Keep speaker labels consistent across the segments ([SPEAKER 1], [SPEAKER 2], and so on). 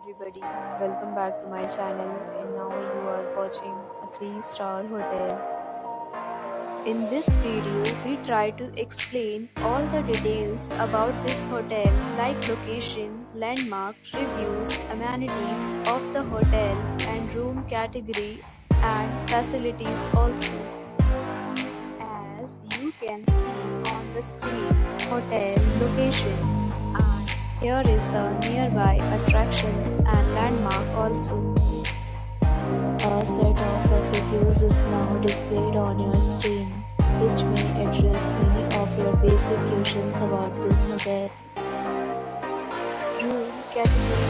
[SPEAKER 1] everybody, welcome back to my channel and now you are watching a 3-star hotel. In this video, we try to explain all the details about this hotel like location, landmark, reviews, amenities of the hotel and room category and facilities also. As you can see on the screen, hotel location and here is the nearby attractions and landmark also. A set of FAQs is now displayed on your screen, which may address many of your basic questions about this hotel. Room category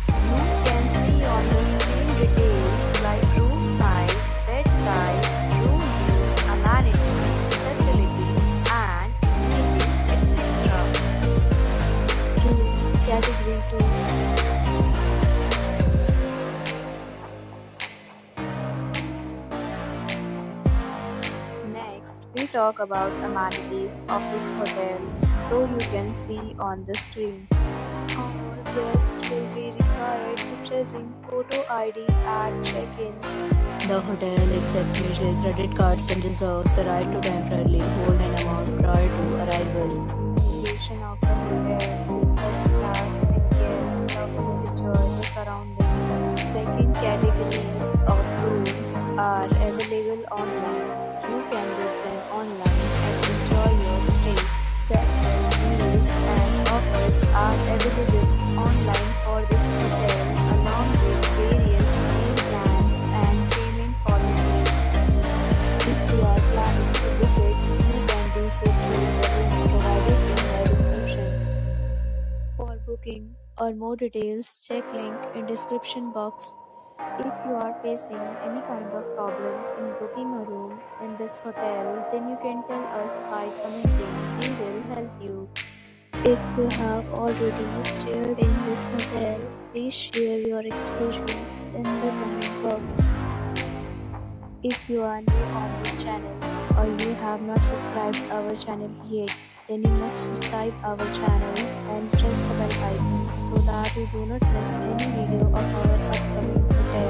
[SPEAKER 1] 1. You can see on the screen details like room size, bed type, room view, amenities, facilities, and images, etc. Room category 2. Next, we talk about amenities of this hotel, so you can see on the screen. All guests will be required to present photo ID at check-in. The hotel accepts major credit cards and reserves the right to temporarily hold an amount prior to arrival. Location of the hotel is first class and guests love to enjoy the surroundings. Second categories of rooms are available online. You can book them online and enjoy your stay. Several deals and offers are available online for this hotel along with various meal plans and payment policies. If you are planning to book it, you can do so through the link provided in the description. For booking or more details, check link in description box. If you are facing any kind of problem in booking a room in this hotel, then you can tell us by commenting. We will help you. If you have already stayed in this hotel, please share your experience in the comment box. If you are new on this channel or you have not subscribed our channel yet, then you must subscribe our channel and press the bell icon so that you do not miss any video of our upcoming hotel.